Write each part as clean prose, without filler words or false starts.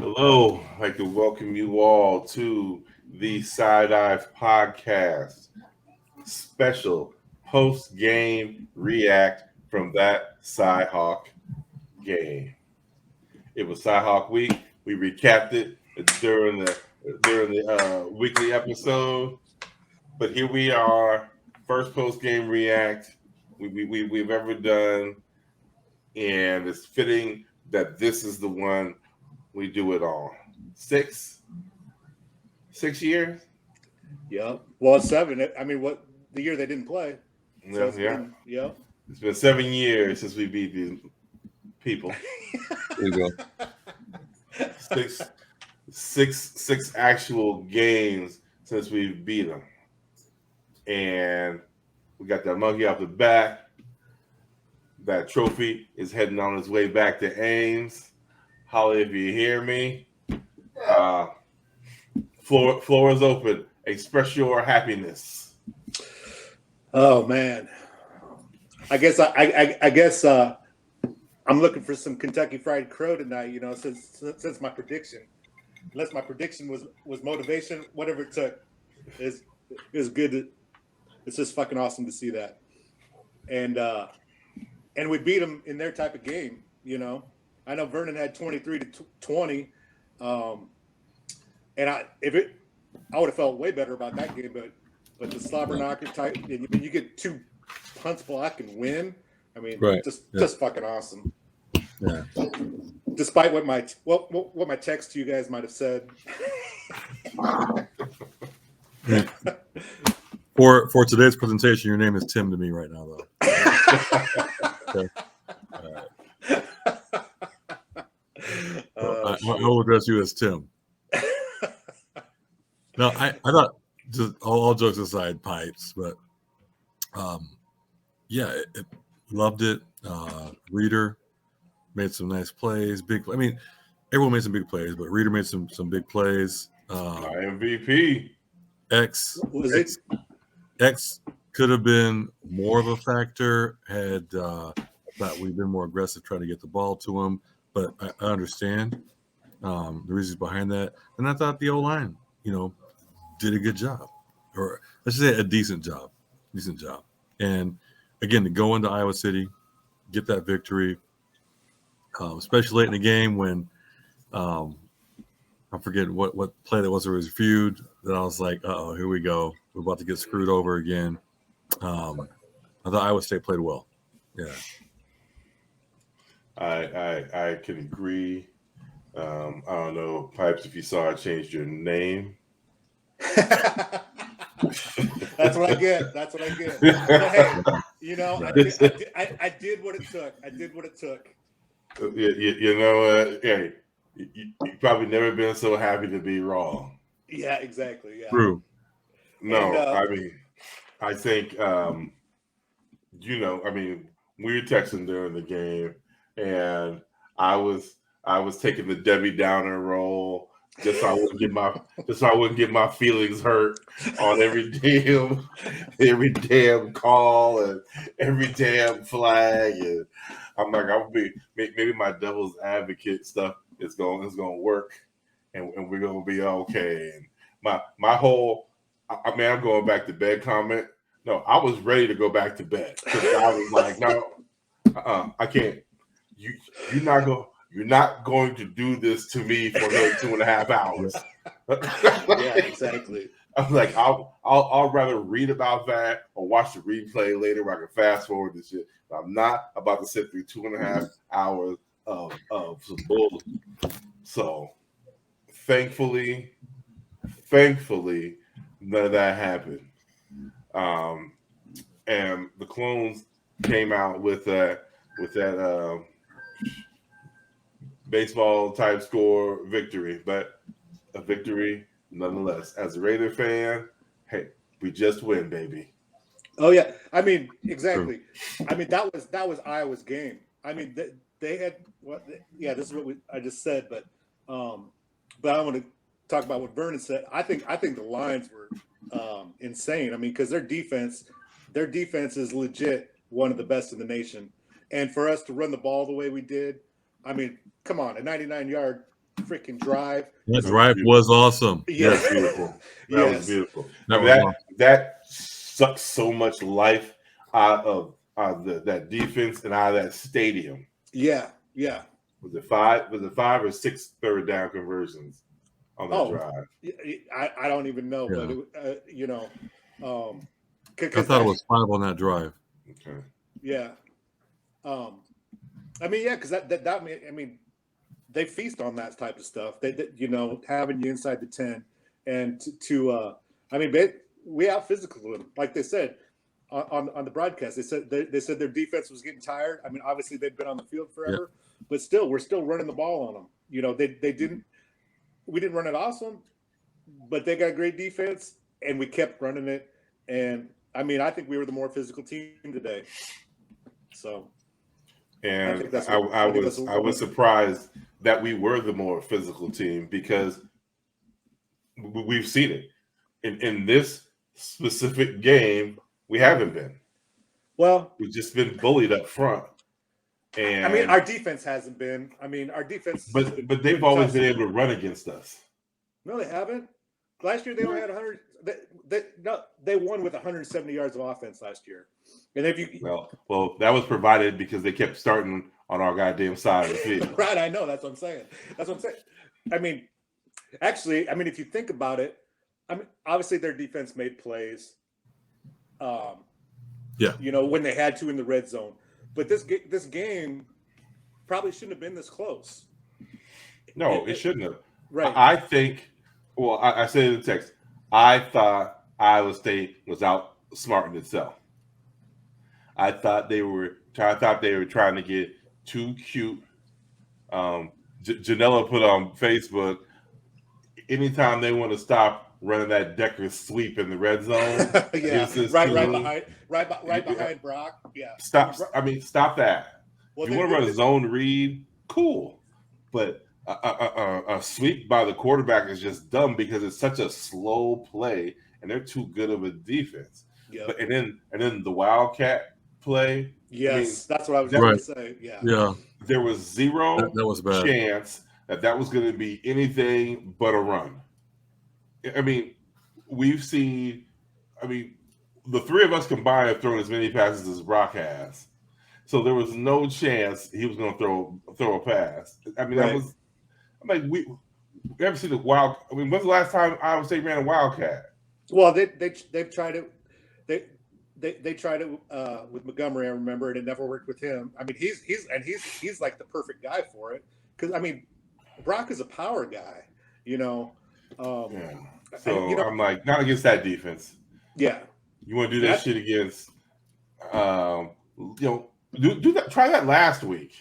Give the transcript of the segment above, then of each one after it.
Hello, I'd like to welcome you all to the Side Dive Podcast special post game react from that Cyhawk game. It was Cyhawk week. We recapped it during the weekly episode, but here we are, first post game react we've ever done, and it's fitting that this is the one we do it on. Six years. Yeah. Well, it's seven. I mean, what the year they didn't play. So Yeah. It's been 7 years since we beat these people. There you go. Six actual games since we beat them, and we got that monkey off the back. That trophy is heading on its way back to Ames. Holly, if you hear me, floor is open. Express your happiness. Oh man, I guess I'm looking for some Kentucky Fried Crow tonight. You know, since my prediction, unless my prediction was motivation, whatever it took, is good. It's just fucking awesome to see that, and we beat them in their type of game. You know, I know Vernon had 23-20, and I would have felt way better about that game, but the slobber knocker type, and you get two punts block and win. I mean, just fucking awesome. Yeah. Despite what my text to you guys might have said. For today's presentation, your name is Tim to me right now, though. Okay. I will address you as Tim. No, I thought, just all jokes aside, pipes, but loved it. Reader made some nice plays. Everyone made some big plays, but Reader made some big plays. MVP. Was it? X could have been more of a factor had thought we'd been more aggressive trying to get the ball to him, but I understand the reasons behind that. And I thought the O-line, did a good job, or let's just say a decent job. And again, to go into Iowa City, get that victory, especially late in the game when I'm forgetting what play that was reviewed, that I was like, uh-oh, here we go. We're about to get screwed over again. I thought Iowa State played well. Yeah. I can agree. I don't know, Pipes, if you saw I changed your name. That's what I get. But hey, I did what it took. You know what? Hey, you've probably never been so happy to be wrong. Yeah, exactly. Yeah. True. No, I think, we were texting during the game, and I was taking the Debbie Downer role. Just so I wouldn't get my feelings hurt on every damn call and every damn flag. And I'm like, maybe my devil's advocate stuff is going to work, and we're going to be okay. And my whole, I'm going back to bed comment. No, I was ready to go back to bed because I was like, no, I can't. You're not going to do this to me for another 2.5 hours. Yeah, exactly. I'm like, I'll rather read about that or watch the replay later where I can fast forward this shit. But I'm not about to sit through 2.5 hours of some bull. So thankfully, none of that happened. And the Clones came out with that baseball type score victory, but a victory nonetheless. As a Raider fan, hey, we just win, baby. Oh yeah, I mean exactly. I mean that was Iowa's game. I mean they had what? Yeah, this is what I just said, but I want to talk about what Vernon said. I think the lines were insane. I mean, because their defense is legit one of the best in the nation, and for us to run the ball the way we did, I mean, come on, a 99-yard freaking drive. That drive was awesome. Yes. That's beautiful. That was beautiful. That sucks so much life out of that defense and out of that stadium. Yeah. Was it 5 or 6 third down conversions on that drive? I don't even know, but I thought it was 5 on that drive. Okay. Yeah. Because they feast on that type of stuff. They having you inside the 10 and we out physical them. Like they said on the broadcast, they said their defense was getting tired. I mean, obviously they've been on the field forever, but still, we're still running the ball on them. We didn't run it awesome, but they got great defense, and we kept running it. And I think we were the more physical team today. So. And I was surprised that we were the more physical team because we've seen it in this specific game. We haven't been. Well, we've just been bullied up front. And our defense hasn't been. Our defense. But they've always been able to run against us. No, they haven't. Last year they only had 100. They won with 170 yards of offense last year. And if you well, that was provided because they kept starting on our goddamn side of the field. Right, I know. That's what I'm saying. Actually, if you think about it, obviously their defense made plays. When they had to in the red zone, but this game probably shouldn't have been this close. No, it shouldn't have. Right. I think. Well, I said in the text. I thought Iowa State was outsmarting itself. I thought they were trying to get too cute. Janella put on Facebook, anytime they want to stop running that Decker sweep in the red zone. right behind Brock. Yeah. Stop that. Well, if you want to run a zone read, cool. But a sweep by the quarterback is just dumb because it's such a slow play and they're too good of a defense. Yep. But and then the Wildcat play. Yes, that's what I was going to say. Yeah. There was zero that was bad. chance that was going to be anything but a run. We've seen. The three of us combined have thrown as many passes as Brock has, so there was no chance he was going to throw a pass. That was. We haven't seen the wild. When's the last time Iowa State ran a Wildcat? Well, they've tried it. They tried it with Montgomery, I remember, and it never worked with him. He's like the perfect guy for it because Brock is a power guy, So I'm like, not against that defense. Yeah, you want to do that shit against, do that. Try that last week.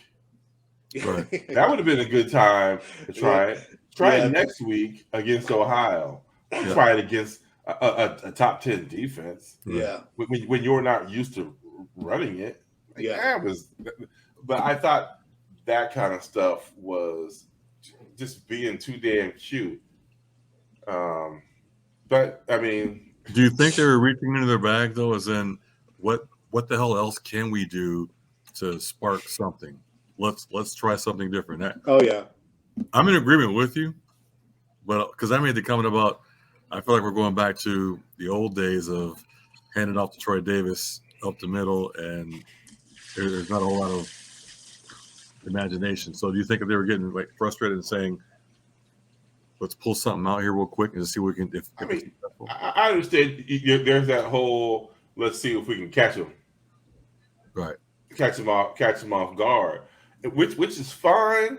Right. That would have been a good time to try it. Try it next week against Ohio. Don't try it against a top 10 defense. Yeah. When you're not used to running it. But I thought that kind of stuff was just being too damn cute. But do you think they were reaching into their bag though? As in, what the hell else can we do to spark something? Let's try something different. I'm in agreement with you, but because I made the comment about, I feel like we're going back to the old days of handing off to Troy Davis up the middle, and there's not a whole lot of imagination. So do you think if they were getting frustrated and saying, let's pull something out here real quick and just see what we can. I understand. There's that whole let's see if we can catch him. Right. Catch him off guard, which is fine.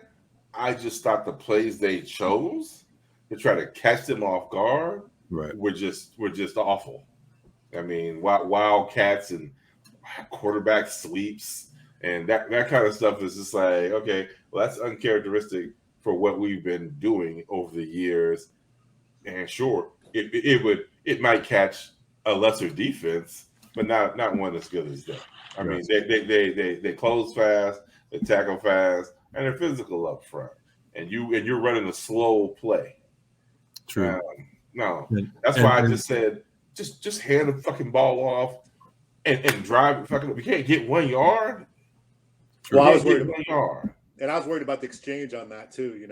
I just thought the plays they chose to try to catch them off guard were just awful. Wildcats and quarterback sweeps and that kind of stuff is just like, okay, well, that's uncharacteristic for what we've been doing over the years. And sure, it might catch a lesser defense, but not one as good as that. They close fast, they tackle fast, and they're physical up front. And you're running a slow play. True. That's why I just said just hand the fucking ball off and drive. We can't get 1 yard. Well, I was worried about 1 yard, and I was worried about the exchange on that too.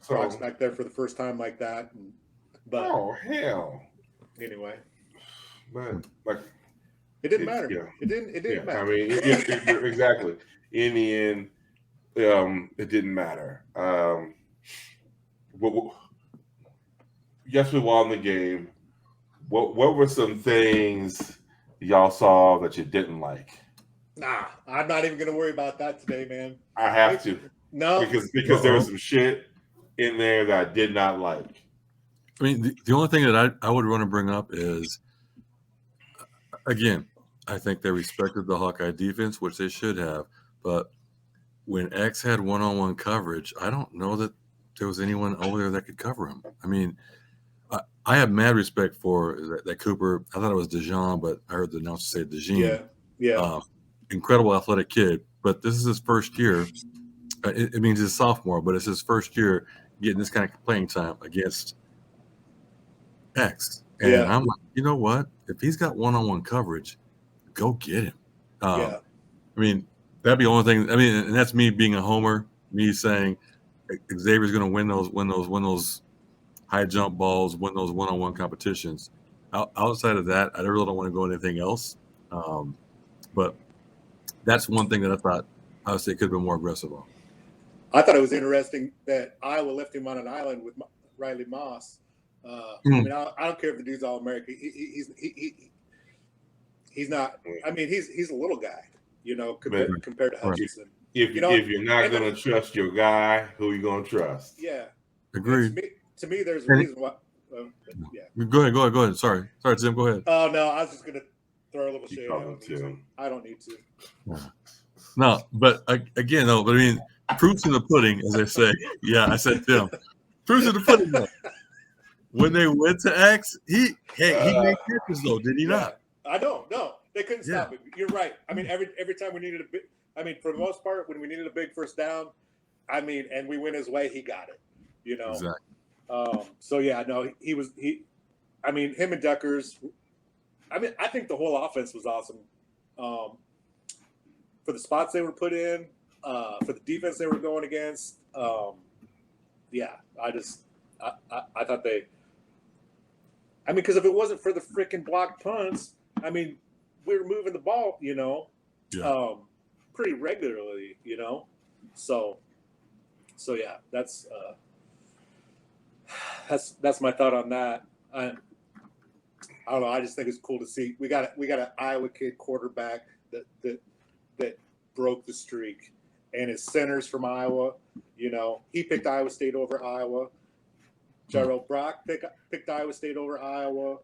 Brock's back there for the first time like that. But oh hell. Anyway, but like it didn't matter. Yeah. It didn't matter. I mean, exactly. In the end, it didn't matter. Yes, we won the game. What were some things y'all saw that you didn't like? Nah, I'm not even gonna worry about that today, man. I have to. No, because there was some shit in there that I did not like. I mean, the only thing that I would want to bring up is, again, I think they respected the Hawkeye defense, which they should have. But when X had one-on-one coverage, I don't know that there was anyone over there that could cover him. I mean, I have mad respect for that Cooper. I thought it was DeJean, but I heard the announcer say DeJean. Yeah. Incredible athletic kid, but this is his first year. It means he's a sophomore, but it's his first year getting this kind of playing time against X. And I'm like, you know what? If he's got one-on-one coverage, go get him. I mean, that'd be the only thing. I mean, and that's me being a homer, me saying Xavier's going to win those high jump balls, win those one-on-one competitions. Outside of that, I really don't want to go into anything else. But that's one thing that I thought I would say could have been more aggressive on. I thought it was interesting that Iowa left him on an island with Riley Moss. I mean, I don't care if the dude's all American. He's not. I mean, he's a little guy, compared to Hutchinson. If you're not going to trust your guy, who are you going to trust? Yeah, agreed. To me, there's a reason why. Go ahead. Sorry, Tim. Go ahead. Oh no, I was just gonna throw a little shade. I don't need to. No, but again, though. But I mean, proof's in the pudding, as they say. Yeah, I said Tim. Proof's in the pudding. Though. When they went to X, he made catches though, did he not? I don't. No, they couldn't stop it. You're right. I mean, every time we needed a big. I mean, for the most part, when we needed a big first down, I mean, and we went his way, he got it. Exactly. So yeah, no, I mean, him and Deckers. I mean, I think the whole offense was awesome. For the spots they were put in, for the defense they were going against. Yeah, I thought they. I mean, because if it wasn't for the freaking blocked punts, I mean, we were moving the ball, pretty regularly, So yeah, that's my thought on that. I don't know. I just think it's cool to see we got an Iowa kid quarterback that broke the streak, and his center's from Iowa. He picked Iowa State over Iowa. Jarrell Brock picked Iowa State over Iowa.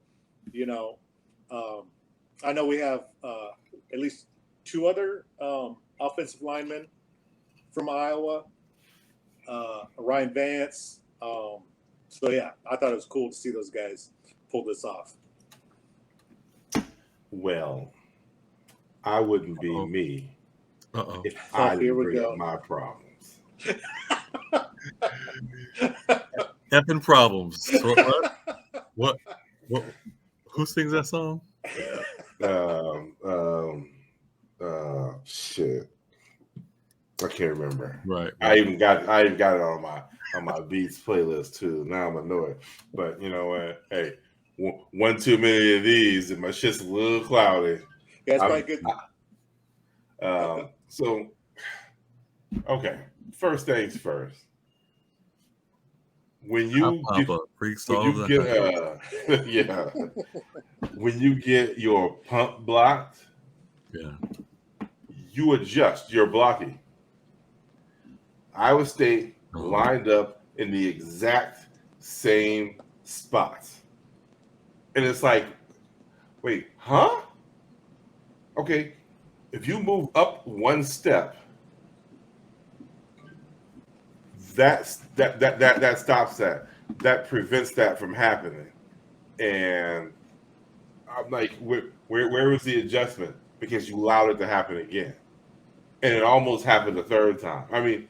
I know we have at least two other offensive linemen from Iowa. Ryan Vance. So yeah, I thought it was cool to see those guys pull this off. Well, I wouldn't be me if I didn't bring up my problems. Effing problems. What? Who sings that song? Shit. I can't remember. Right. I even got it on my Beats playlist too. Now I'm annoyed, but you know what? Hey, one too many of these, and my shit's a little cloudy. Yeah, it's probably good. So, okay. First things first. When you when you get your pump blocked, you adjust your blocking. Iowa State lined up in the exact same spots. And it's like, wait, huh? Okay, if you move up one step, that stops that. That prevents that from happening. And I'm like, where was the adjustment? Because you allowed it to happen again. And it almost happened a third time. I mean,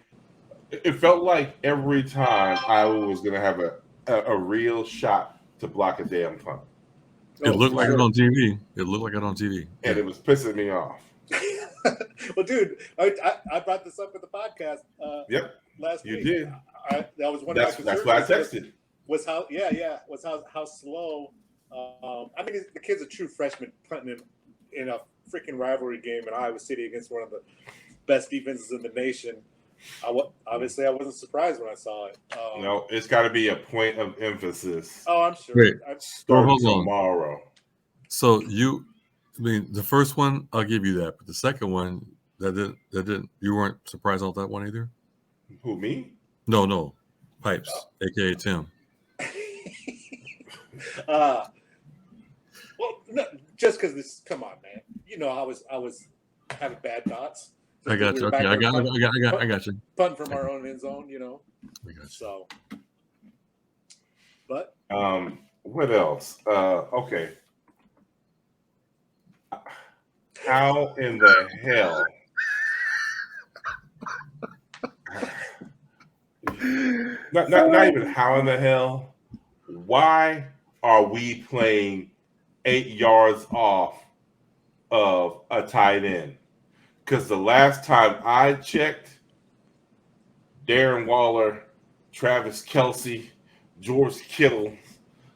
it felt like every time Iowa was going to have a real shot to block a damn punt. It looked like it on TV. And it was pissing me off. Well, dude, I brought this up in the podcast. Yep. last You week. did. That was one of my concerns. That's why I texted. Was how slow. I mean, the kid's a true freshman punting in a freaking rivalry game in Iowa City against one of the best defenses in the nation. Obviously, I wasn't surprised when I saw it. No, it's got to be a point of emphasis. Oh, I'm sure. Wait. Starting hold on. tomorrow. So the first one, I'll give you that, but the second one, that didn't. You weren't surprised about that one either. Who, me? No, Pipes, aka Tim. Well, no, just because this. Come on, man. You know, I was having bad thoughts. I got you. Okay, I got you. Punting from our own end zone, you know. I got you. So, but what else? Okay. How in the hell? Not even how in the hell. Why are we playing 8 yards off of a tight end? Because the last time I checked, Darren Waller, Travis Kelce, George Kittle,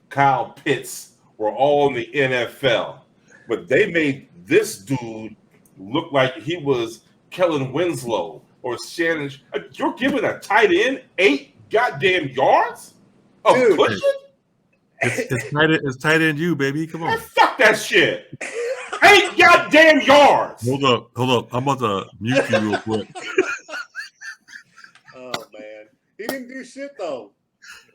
Kyle Pitts were all in the NFL. But they made this dude look like he was Kellen Winslow or Shannon. You're giving a tight end 8 goddamn yards of cushion? It's tight end you, baby. Come on. Man, fuck that shit. 8 goddamn yards. Hold up. I'm about to mute you real quick. Oh man, he didn't do shit though.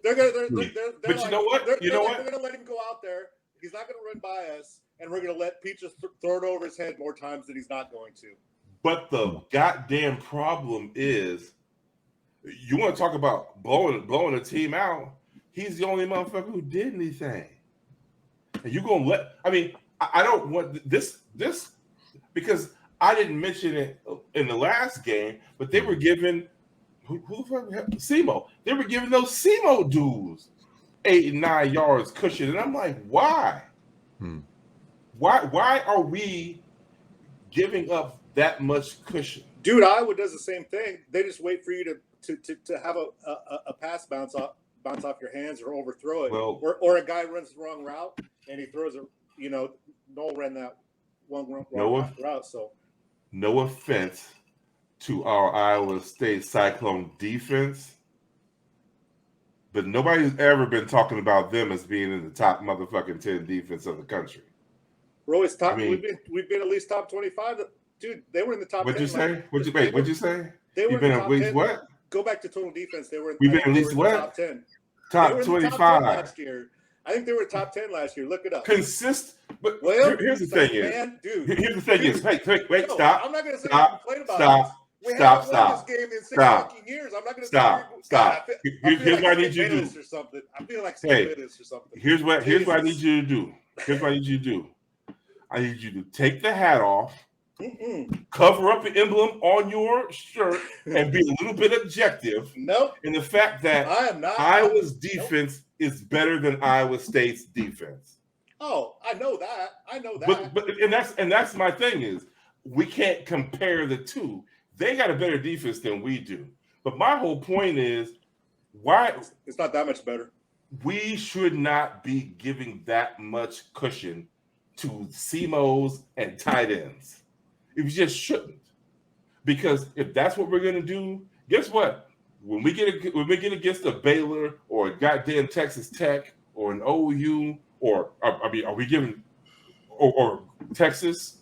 But you know what? They're gonna let him go out there. He's not gonna run by us, and we're gonna let Pete just throw it over his head more times than he's not going to. But the goddamn problem is, you want to talk about blowing a team out? He's the only motherfucker who did anything. And you gonna let? I mean, I don't want this because I didn't mention it in the last game, but they were giving who the fuck Semo. They were giving those Semo dudes 8 and 9 yards cushion, and I'm like, why? Why are we giving up that much cushion? Dude, Iowa does the same thing. They just wait for you to have a pass bounce off your hands or overthrow it, or a guy runs the wrong route and he throws it. You know, Noel ran that wrong route. So, no offense to our Iowa State Cyclone defense, but nobody's ever been talking about them as being in the top motherfucking 10 defense of the country. We're always top. I mean, we've been at least top 25. Dude, they were in the top. What'd 10 you say? What'd you say? They were You've been at least 10. What? Go back to total defense. They were. We've been at least what? Top 10. Top 25 last year. I think they were top 10 last year. Look it up. But here's the thing is, man, dude. Here's the thing is, wait, stop. I'm not going to say complain about it. Stop. This game in 6 fucking years. I'm not going to stop. Here's what I need you to do. Or something. I feel like or something. Here's what I need you to do. I need you to take the hat off, cover up the emblem on your shirt, and be a little bit objective. Nope. In the fact that I am not. Iowa's defense is better than Iowa State's defense. Oh, I know that. But that's my thing is we can't compare the two. They got a better defense than we do. But my whole point is why it's not that much better. We should not be giving that much cushion to CMOs and tight ends. We just shouldn't. Because if that's what we're gonna do, guess what? When we get against a Baylor or a goddamn Texas Tech or an OU or are we giving or Texas?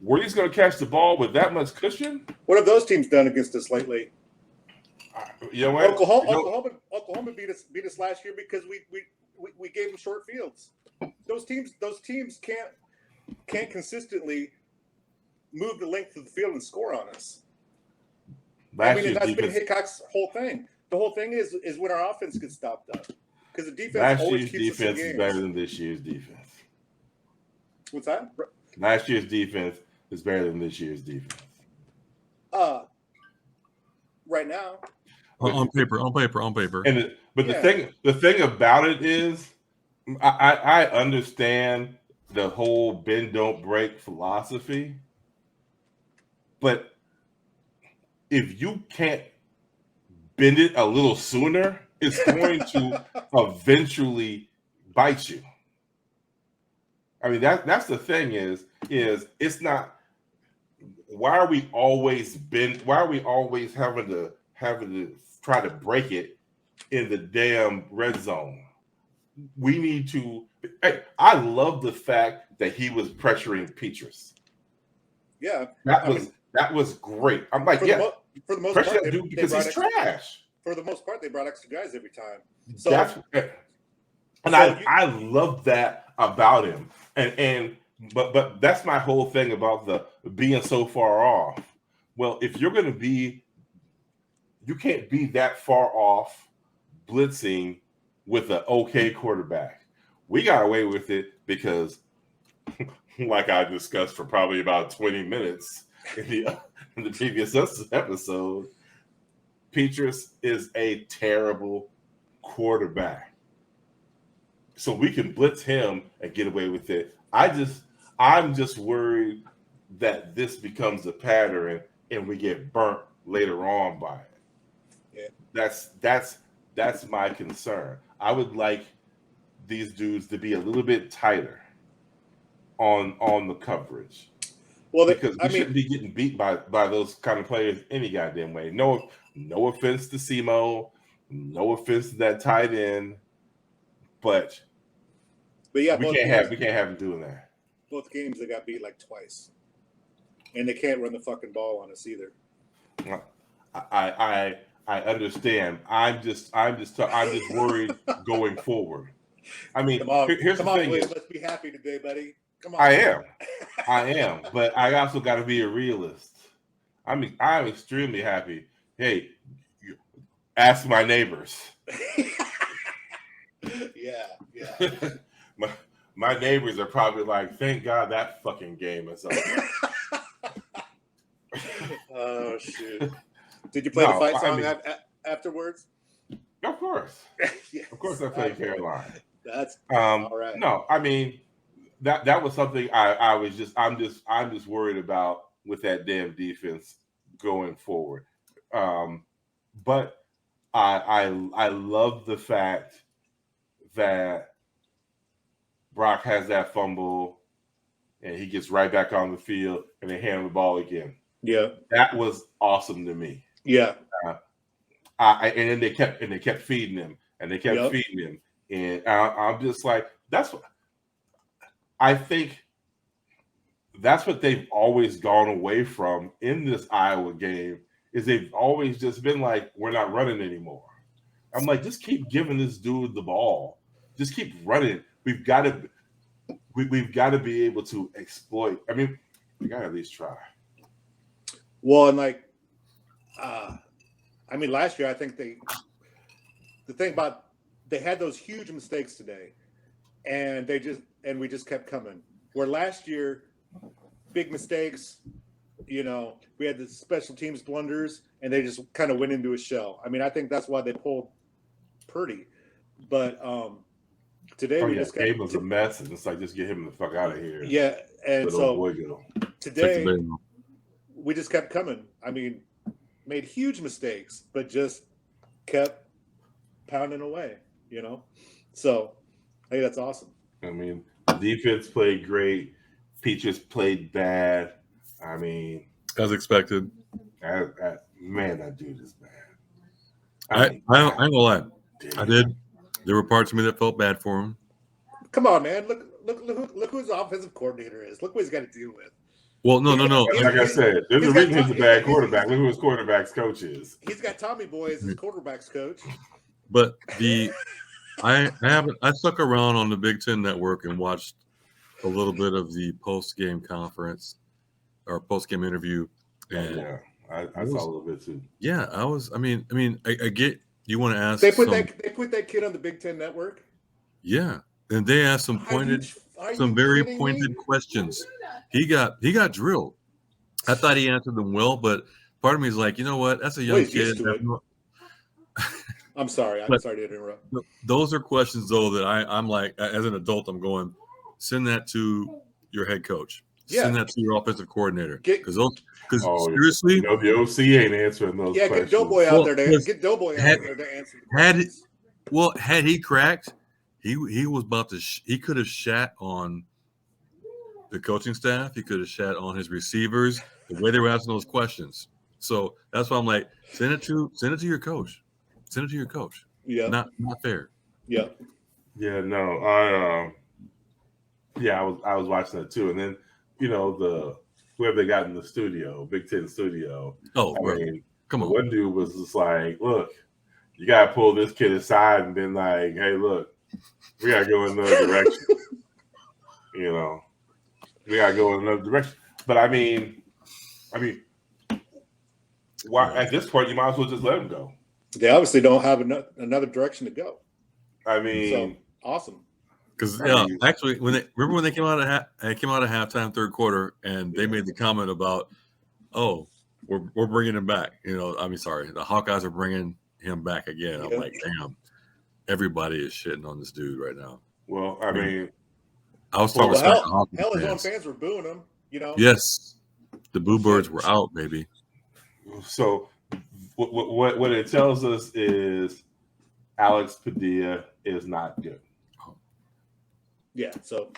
Were these going to catch the ball with that much cushion? What have those teams done against us lately? You know what? Oklahoma beat us last year because we gave them short fields. Those teams can't consistently move the length of the field and score on us. That's been Hickok's whole thing. The whole thing is when our offense gets stopped up. Because the defense always keeps us in games. Last year's defense is better than this year's defense. What's that? Last year's defense is better than this year's defense. Right now. On paper. The thing about it is, I understand the whole bend don't break philosophy, but if you can't bend it a little sooner, it's going to eventually bite you. I mean, that's the thing is it's not. Why are we always having to try to break it in the damn red zone? We need to. Hey, I love the fact that he was pressuring Petrus. Yeah, That was great. I'm like, for the most pressure part, that dude because he's trash. For the most part, they brought extra guys every time. So I love that about him. But that's my whole thing about the being so far off. Well, if you're going to be, you can't be that far off blitzing with an okay quarterback. We got away with it because, like I discussed for probably about 20 minutes in the previous episode, Petrus is a terrible quarterback. So we can blitz him and get away with it. I'm just worried that this becomes a pattern and we get burnt later on by it. Yeah. That's my concern. I would like these dudes to be a little bit tighter on the coverage. Well, because we shouldn't be getting beat by those kind of players any goddamn way. No offense to Simo, no offense to that tight end, but yeah, we can't have him doing that. Both games they got beat like twice, and they can't run the fucking ball on us either. I understand. I'm just worried going forward. I mean, here's the thing: let's be happy today, buddy. Come on. I am, but I also got to be a realist. I'm extremely happy. Hey, ask my neighbors. Yeah. My neighbors are probably like, thank God that fucking game is over. Oh shit! Did you play the fight song afterwards? Of course. Yes. Of course I played Caroline. That's all right. No, I mean that was something I'm just worried about with that damn defense going forward. But I love the fact that Brock has that fumble and he gets right back on the field and they hand him the ball again. Yeah, that was awesome to me. Yeah, and then they kept feeding him and they kept feeding him, and I'm just like, I think that's what they've always gone away from in this Iowa game. Is they've always just been like, we're not running anymore. I'm like, just keep giving this dude the ball. Just keep running. We've got to be able to exploit. I mean, we got to at least try. Well, and like, last year I think the thing about they had those huge mistakes today, and we just kept coming. Where last year, big mistakes, we had the special teams blunders, and they just kind of went into a shell. I mean, I think that's why they pulled Purdy, but today Gabe was a mess, and it's like, just get him the fuck out of here. Yeah, and so today we just kept coming. I mean, made huge mistakes, but just kept pounding away. So hey, that's awesome. I mean, defense played great. Peaches played bad. I mean, as expected. Man, that dude is bad. I ain't gonna lie. I did. There were parts of me that felt bad for him. Come on, man! Look who his offensive coordinator is. Look what he's got to deal with. Well, no. Like I said, there's a reason he's a bad quarterback. Look who his quarterback's coach is. He's got Tommy Boy as his quarterback's coach. But I stuck around on the Big Ten Network and watched a little bit of the post-game conference or post-game interview. And I saw a little bit too. Yeah, I get you want to ask. They put that kid on the Big Ten Network. Yeah, and they asked some very pointed questions. He got drilled. I thought he answered them well, but part of me is like, you know what? That's a young kid. I'm sorry. I'm sorry to interrupt. Those are questions, though, that I'm like, as an adult, I'm going, send that to your head coach. Send that to your offensive coordinator. Because Oh, seriously, the OC ain't answering those Yeah, questions. get Doughboy out there to Well, get Doughboy out there to answer the had questions. had he cracked, he was about to. He could have shat on the coaching staff. He could have shat on his receivers. The way they were asking those questions. So that's why I'm like, send it to your coach. Send it to your coach. Yeah. Not fair. Yeah. Yeah, no, I was watching it too, and then whoever they got in the studio, Big Ten studio. Oh, I mean, come on. One dude was just like, "Look, you gotta pull this kid aside and then like, hey, look, we gotta go in another direction. We gotta go in another direction." But I mean, why at this point you might as well just let him go. They obviously don't have another direction to go. I mean, so awesome. Because actually, when they came out at halftime, third quarter, and they made the comment about, "Oh, we're bringing him back." Sorry, the Hawkeyes are bringing him back again. I'm like, damn, everybody is shitting on this dude right now. Well, I mean, I was talking hell, his own fans were booing him. Yes, the boo birds were out, baby. So, what it tells us is Alex Padilla is not good. Yeah. So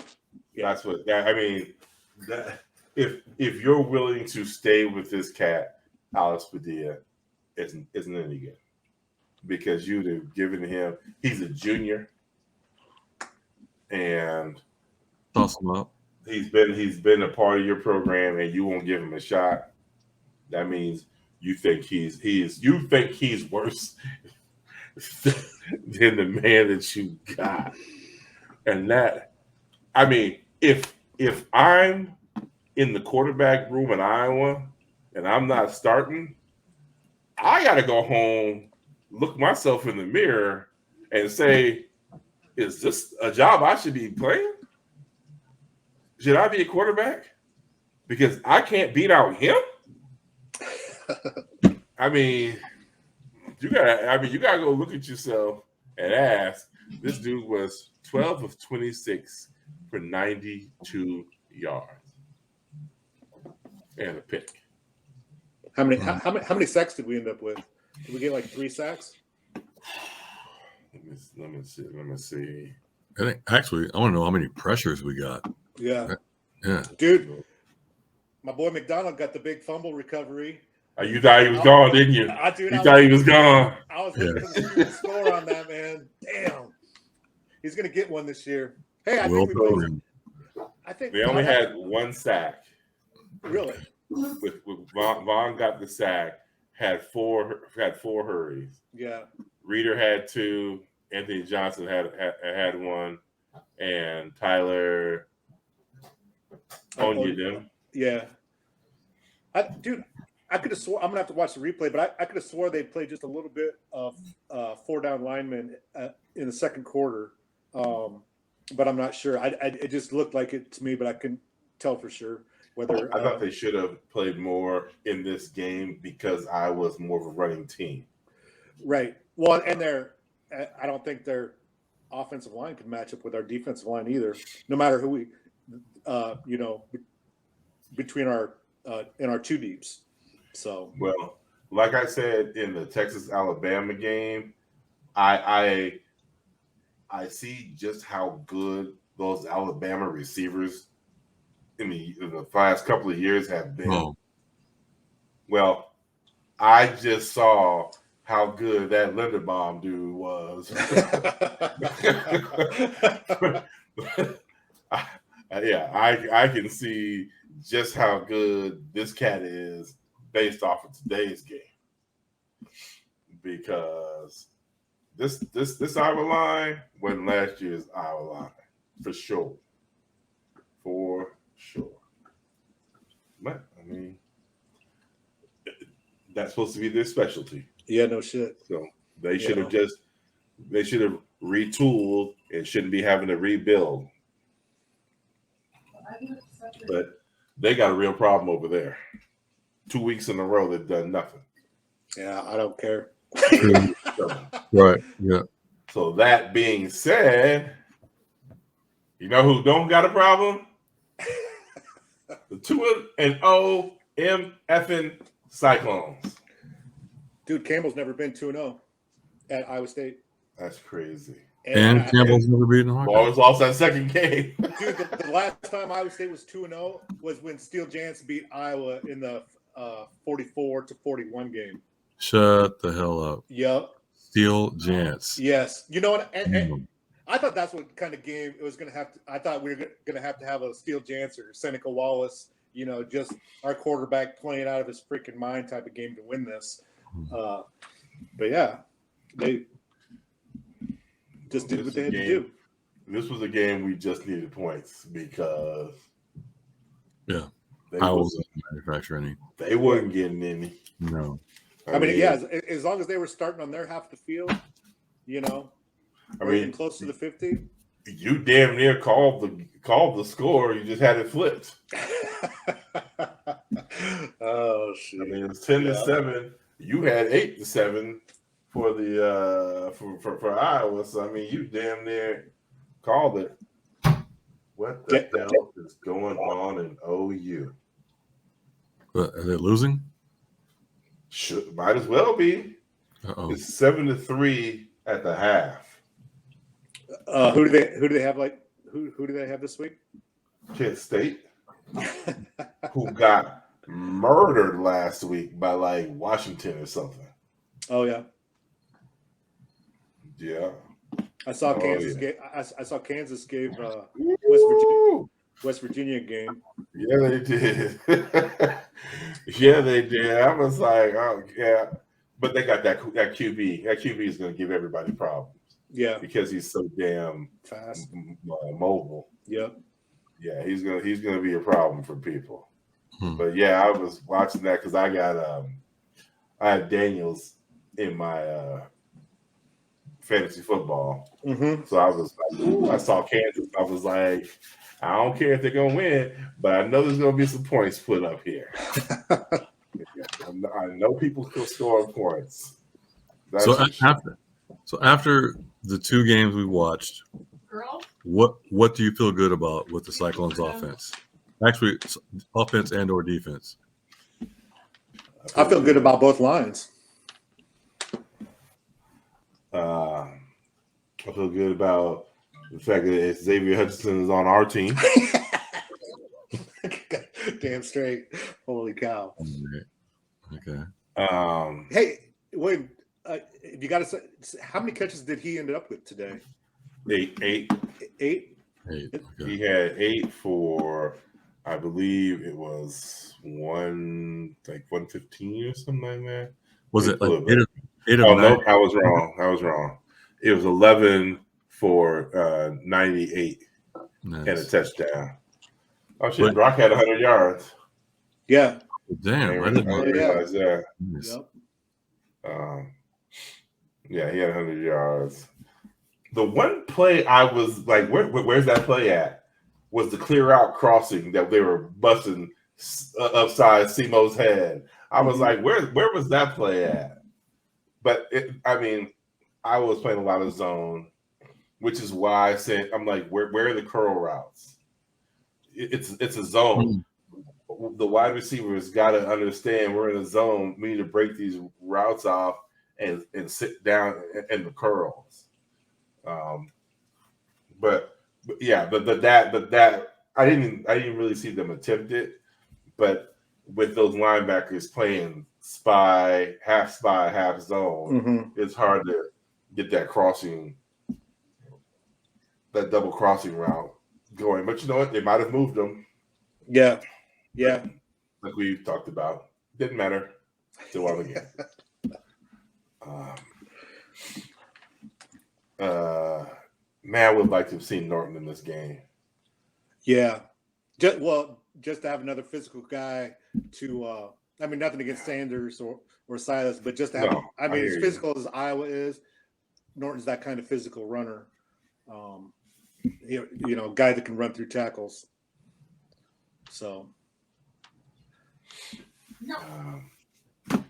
that's what I mean. If you're willing to stay with this cat, Alex Padilla isn't any good because you'd have given him. He's a junior, and toss him up. He's been a part of your program, and you won't give him a shot. That means you think he's worse than the man that you got. And that, I mean, if I'm in the quarterback room in Iowa and I'm not starting, I got to go home, look myself in the mirror, and say, is this a job I should be playing? Should I be a quarterback? Because I can't beat out him. I mean, you gotta go look at yourself and ask. This dude was 12 of 26 for 92 yards and a pick. How many sacks did we end up with? Did we get like 3 sacks? Let me see. I think actually I want to know how many pressures we got. Yeah. Yeah. Dude, my boy McDonald got the big fumble recovery. You thought he was gone, didn't you? You thought he was gone. I was looking for the score on that, man. Damn. He's going to get one this year. Hey, I think they only had 1 sack. Really? With Vaughn got the sack, had four hurries. Yeah. Reeder had 2. Anthony Johnson had 1, and Tyler Onyedem. Yeah. I could have swore, I'm gonna have to watch the replay, but I could have swore they played just a little bit of 4-down linemen in the second quarter, but I'm not sure. It just looked like it to me, but I couldn't tell for sure whether. I thought they should have played more in this game because I was more of a running team. Right. Well, and I don't think their offensive line could match up with our defensive line either. No matter who we, between our in our 2 deeps. So well, like I said in the Texas-Alabama game, I see just how good those Alabama receivers in the last couple of years have been. Oh. Well, I just saw how good that Linderbaum dude was. I can see just how good this cat is based off of today's game, because this Iowa line wasn't last year's Iowa line for sure. But I mean, that's supposed to be their specialty. Yeah, no shit. So they should have retooled and shouldn't be having to rebuild. But they got a real problem over there. 2 weeks in a row, they've done nothing. Yeah, I don't care. Right. Yeah. So that being said, you know who don't got a problem? The 2-0 MFing Cyclones. Dude, Campbell's never been 2-0 at Iowa State. That's crazy. And Campbell's never beaten Hawkeye. Always lost that second game. Dude, the last time Iowa State was 2-0 was when Steele Jance beat Iowa in the 44-41 game. Shut the hell up. Yep. Steele Jance. Yes. You know what? And I thought that's what kind of game it was going to have to. I thought we were going to have a Steele Jance or Seneca Wallace, you know, just our quarterback playing out of his freaking mind type of game to win this. But yeah, they just did what they had to do. This was a game we just needed points because I wasn't manufacturing any. They wasn't getting any. No. I mean, yeah, as long as they were starting on their half of the field, you know, getting close to the 50. You damn near called the score. You just had it flipped. Oh shit! I mean, it was 10-7. You had 8-7 for the for Iowa. So I mean, you damn near called it. What the hell is going on in OU? Are they losing? Might as well be. Uh-oh. It's 7-3 at the half. Who do they have? Like who do they have this week? Kent State, who got murdered last week by like Washington or something. Oh yeah. Yeah. I saw Kansas. I saw Kansas gave West Virginia a game. Yeah, they did. Yeah, they did. I was like, oh yeah, but they got that QB. That QB is going to give everybody problems. Yeah, because he's so damn fast, mobile. Yep. Yeah, he's gonna be a problem for people. But yeah, I was watching that because I had Daniels in my fantasy football. Mm-hmm. So I was like, ooh, I saw Kansas. I was like, I don't care if they're gonna win, but I know there's gonna be some points put up here. I know people still score points. So after the two games we watched, what do you feel good about with the Cyclones offense? Actually, offense and or defense. I feel good about both lines. I feel good about the fact that Xavier Hutchinson is on our team. Damn straight. Holy cow. Okay. Hey, wait. You got to say, how many catches did he end up with today? 8. Okay. He had 8 for, I believe it was 115 or something like that. Was it like 8 Oh no, I was wrong. It was 11 for 98 and a touchdown. Oh shit! Brock had 100 yards. Yeah. Damn! I didn't realize that. Yep. Yeah, he had 100 yards. The one play I was like, where's that play at? Was the clear out crossing that they were busting upside Simo's head. I was like, where was that play at? But I was playing a lot of zone, which is why I said, I'm like, where are the curl routes? It's a zone. The wide receivers got to understand we're in a zone. We need to break these routes off and sit down in the curls. But that I didn't really see them attempt it. But with those linebackers playing half zone, it's hard to get that double crossing route going. But you know what? They might have moved them. Yeah. Like we talked about. Didn't matter. Still won the game. Man, I would like to have seen Norton in this game. Yeah. Just to have another physical guy to nothing against Sanders or Silas, but just to have as physical as Iowa is, Norton's that kind of physical runner. Guy that can run through tackles. So I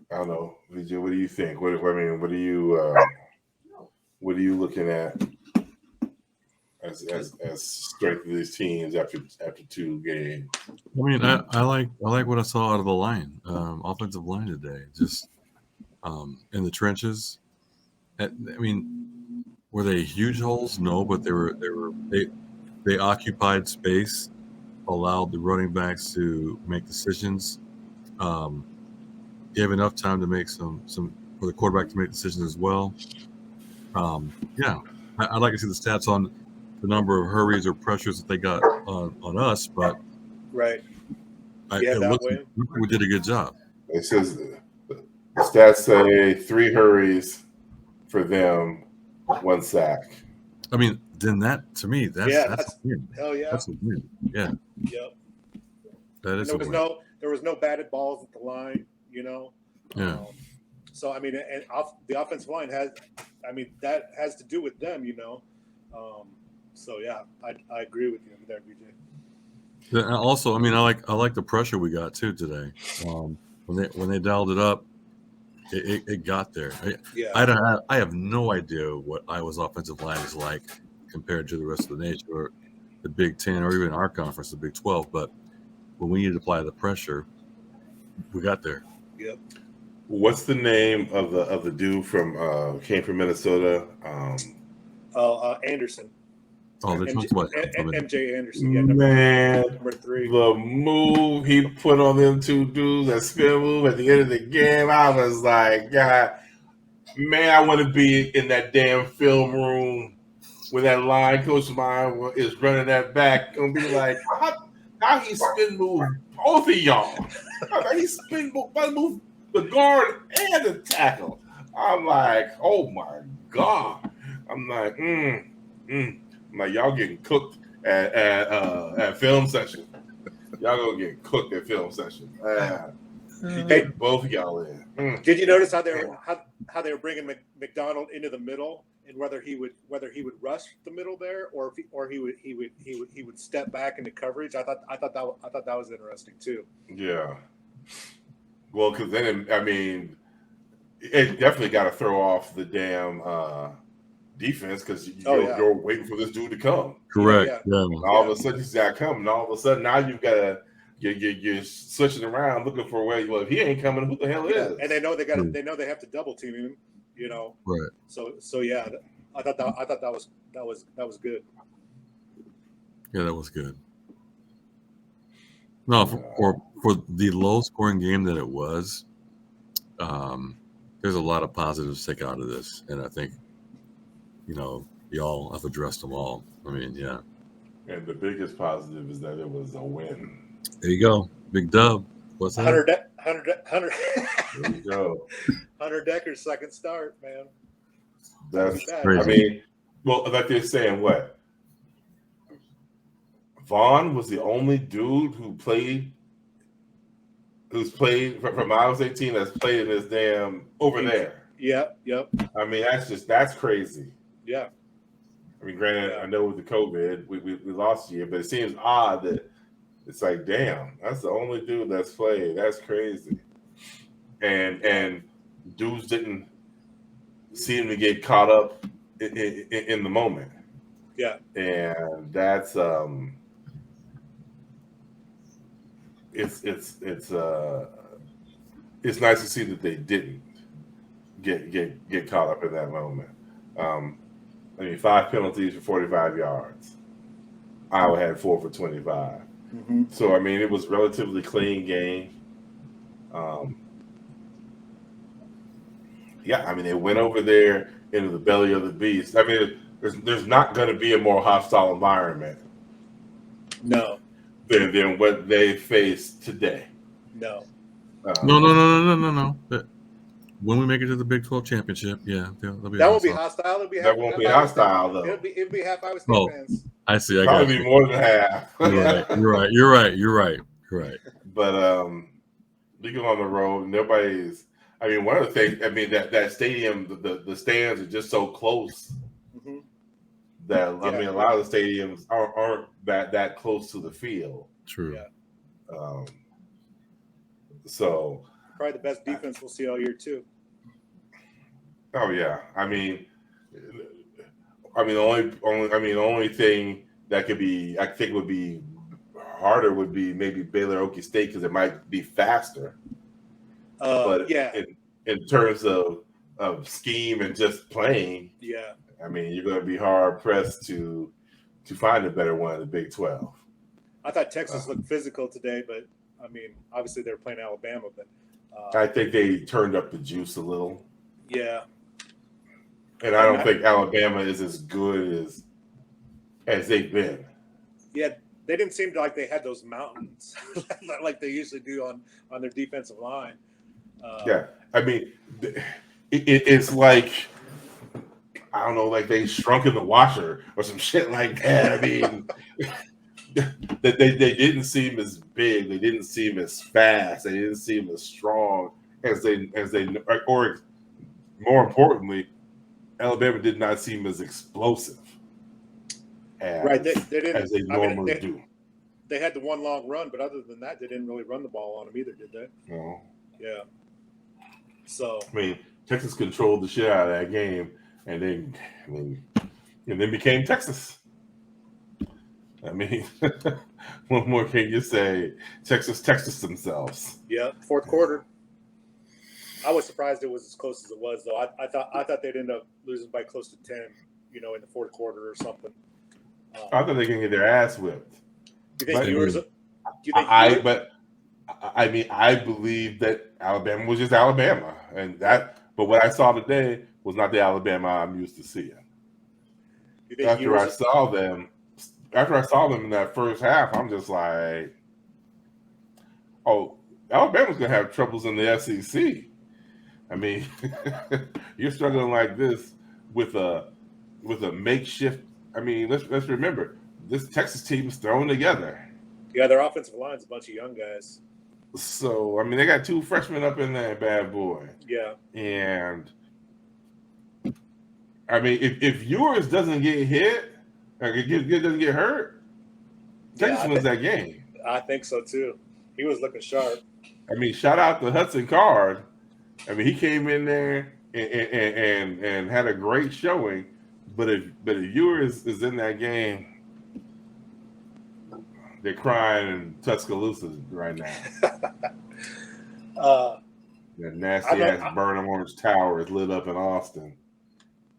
don't know, VJ. What do you think? What are you looking at? as strength of these teams after 2 games. I mean, I like what I saw out of the line, offensive line today. Just in the trenches. I mean, were they huge holes? No, but they occupied space, allowed the running backs to make decisions, gave enough time to make some for the quarterback to make decisions as well. Yeah, I'd like to see the stats on the number of hurries or pressures that they got on us, but Right. it looks like we did a good job. It says the stats say 3 hurries for them, 1 sack. I mean, then that to me, that's a win. Hell yeah. That's a win. Yeah. Yep. That is there was no batted balls at the line, you know. Yeah. So I mean, and the offensive line that has to do with them, you know. So yeah, I agree with you there, BJ. Yeah, also, I mean, I like the pressure we got too today. When they dialed it up, it got there. I have no idea what Iowa's offensive line is like compared to the rest of the nation or the Big Ten or even our conference, the Big 12. But when we needed to apply the pressure, we got there. Yep. What's the name of the dude from came from Minnesota? Anderson. Oh, they talked about MJ Anderson. Yeah, number 3. The move he put on them 2 dudes, that spin move at the end of the game, I was like, God, man, I want to be in that damn film room when that line coach of mine is running that back and be like, how he spin move both of y'all? How he spin move the guard and the tackle. I'm like, oh my God. I'm like, I'm like, y'all getting cooked at film session. Y'all gonna get cooked at film session. He get both of y'all in. Did you notice how they were bringing McDonald into the middle, and whether he would rush the middle there, or he would step back into coverage? I thought that was interesting too. Yeah. Well, because then I mean, it definitely got to throw off the damn defense because you're waiting for this dude to come. Correct. Yeah. All of a sudden he's got to come, and all of a sudden now you've got to you're switching around looking for a way. Well, if he ain't coming, who the hell is? And they know they have to double team him. You know. Right. So yeah, I thought that was good. Yeah, that was good. No, for the low scoring game that it was, there's a lot of positives to take out of this, and I think, y'all have addressed them all. I mean, yeah. And the biggest positive is that it was a win. There you go, big dub. What's that? 100. There you go. Hunter Decker's second start, man. That's crazy. I mean, well, like they're saying, what? Vaughn was the only dude who's played from Iowa State team that's played in this damn over there. Yep. I mean, that's crazy. Yeah. I mean, granted, I know with the COVID, we lost a year, but it seems odd that it's like, damn, that's the only dude that's played. That's crazy. And dudes didn't seem to get caught up in the moment. Yeah. And that's it's nice to see that they didn't get caught up in that moment. I mean, 5 penalties for 45 yards. Iowa had 4 for 25. Mm-hmm. So I mean, it was relatively clean game. Yeah, I mean, they went over there into the belly of the beast. I mean, there's not going to be a more hostile environment. No. Than what they faced today. No. No. When we make it to the Big 12 championship, yeah, they'll be. That won't be hostile. That won't be hostile though. It'll be half Iowa State fans. I see. Probably be more than half. You're right. But we go on the road. Nobody's. I mean, one of the things. I mean, that stadium, the stands are just so close. Mm-hmm. That I mean, a lot of the stadiums aren't that close to the field. True. Yeah. So probably the best defense we'll see all year too. Oh yeah, I mean, I mean, the only thing that could be, I think, would be harder would be maybe Baylor Okie State because it might be faster. But Yeah, in terms of scheme and just playing, yeah. I mean, you're going to be hard pressed to find a better one in the Big 12. I thought Texas looked physical today, but I mean, obviously they're playing Alabama. But I think they turned up the juice a little. yeah, And I don't think Alabama is as good as they've been. Yeah, they didn't seem like they had those mountains like they usually do on their defensive line. Yeah, I mean, it's like, I don't know, like they shrunk in the washer or some shit like that. I mean, they didn't seem as big, they didn't seem as fast, they didn't seem as strong as they or more importantly, Alabama did not seem as explosive Right, they didn't, as they normally do. They had the one long run, but other than that, they didn't really run the ball on them either, did they? No. Yeah. So I mean, Texas controlled the shit out of that game, and then became Texas. I mean, what more can you say? Texas themselves. yeah, fourth quarter. I was surprised it was as close as it was, though. I thought they'd end up losing by close to 10, in the fourth quarter or something. I thought they can get their ass whipped. Do you think viewers? I mean, I believe that Alabama was just Alabama, and that. But what I saw today was not the Alabama I'm used to seeing. After I saw them in that first half, I'm just like, oh, Alabama's gonna have troubles in the SEC. I mean, you're struggling like this with a makeshift. I mean, let's remember, this Texas team is thrown together. Yeah, their offensive line's a bunch of young guys. So, I mean, they got 2 freshmen up in that bad boy. Yeah. And, I mean, if yours doesn't get hit, like it doesn't get hurt, Texas wins that game. I think so, too. He was looking sharp. I mean, shout out to Hudson Card. I mean, he came in there and had a great showing. But if yours is in that game, they're crying in Tuscaloosa right now. That nasty ass Burnham Orange Tower is lit up in Austin.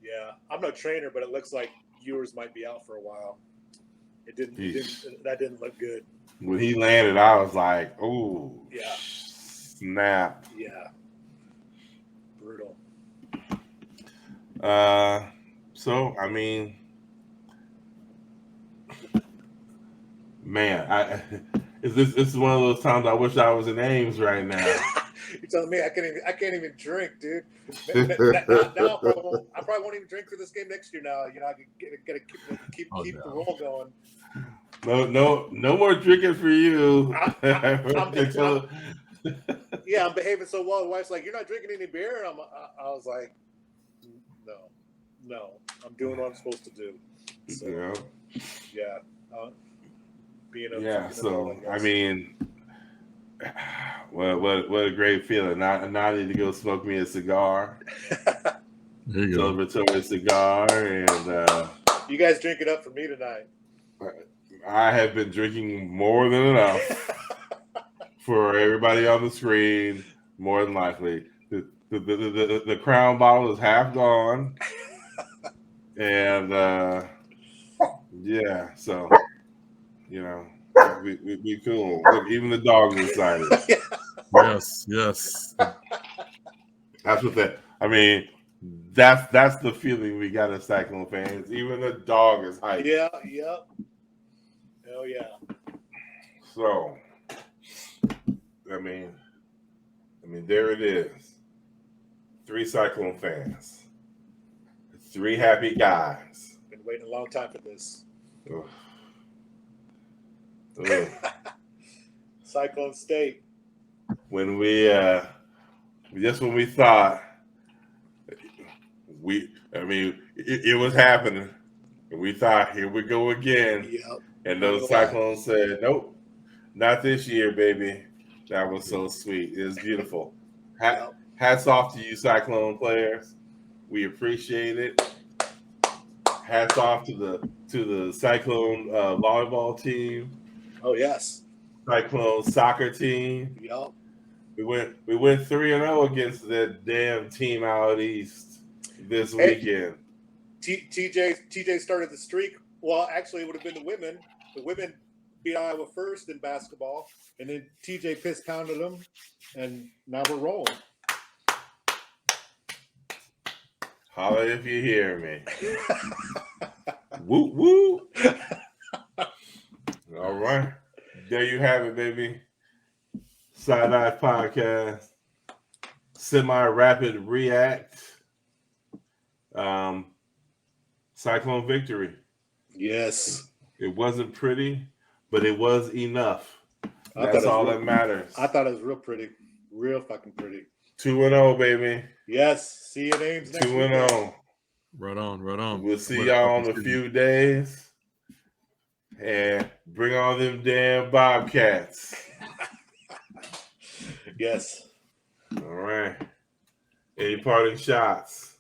Yeah, I'm no trainer, but it looks like viewers might be out for a while. That didn't look good. When he landed, I was like, "Oh, yeah, snap!" Yeah, brutal. So I mean, man, this is one of those times I wish I was in Ames right now. You're telling me I can't even drink, dude. Now I probably won't even drink for this game next year. Now, I gotta keep the roll going. No more drinking for you. Yeah, I'm behaving so well. The wife's like, "You're not drinking any beer," and I was like, "No, I'm doing what I'm supposed to do." So, yeah. So I mean, what a great feeling! Now I need to go smoke me a cigar. There you go. Celebratory cigar, and you guys drink it up for me tonight. I have been drinking more than enough for everybody on the screen. More than likely, the Crown bottle is half gone, and yeah, so. We cool. Look, even the dog's excited. Yes. That's what that. I mean, that's the feeling we got as Cyclone fans. Even the dog is hyped. Yeah. Hell yeah. So, I mean, there it is. 3 Cyclone fans. 3 happy guys. Been waiting a long time for this. Ugh. Cyclone State. When we thought it was happening, and we thought, here we go again. Yep. And those Cyclones said, nope, not this year, baby. That was so sweet. It was beautiful. Hats off to you, Cyclone players. We appreciate it. Hats off to the Cyclone volleyball team, Oh yes. Cyclone soccer team. Yup. We went 3-0 against that damn team out east this Hey. weekend. TJ started the streak. Well, actually, it would have been the women. The women beat Iowa first in basketball, and then TJ piss pounded them, and now we're rolling. Holla if you hear me. Woo woo. All right. There you have it, baby. Side Eye Podcast. Semi-rapid react. Cyclone victory. Yes. It wasn't pretty, but it was enough. That's all that matters. I thought it was real pretty. Real fucking pretty. 2-0, baby. Yes. See your names next 2-0. Right on. We'll see y'all in a few days. And bring on them damn Bobcats. Yes. All right. Any parting shots?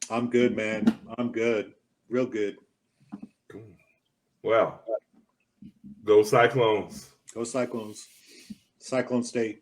I'm good, man. I'm good. Real good. Well, go Cyclones. Go Cyclones. Cyclone State.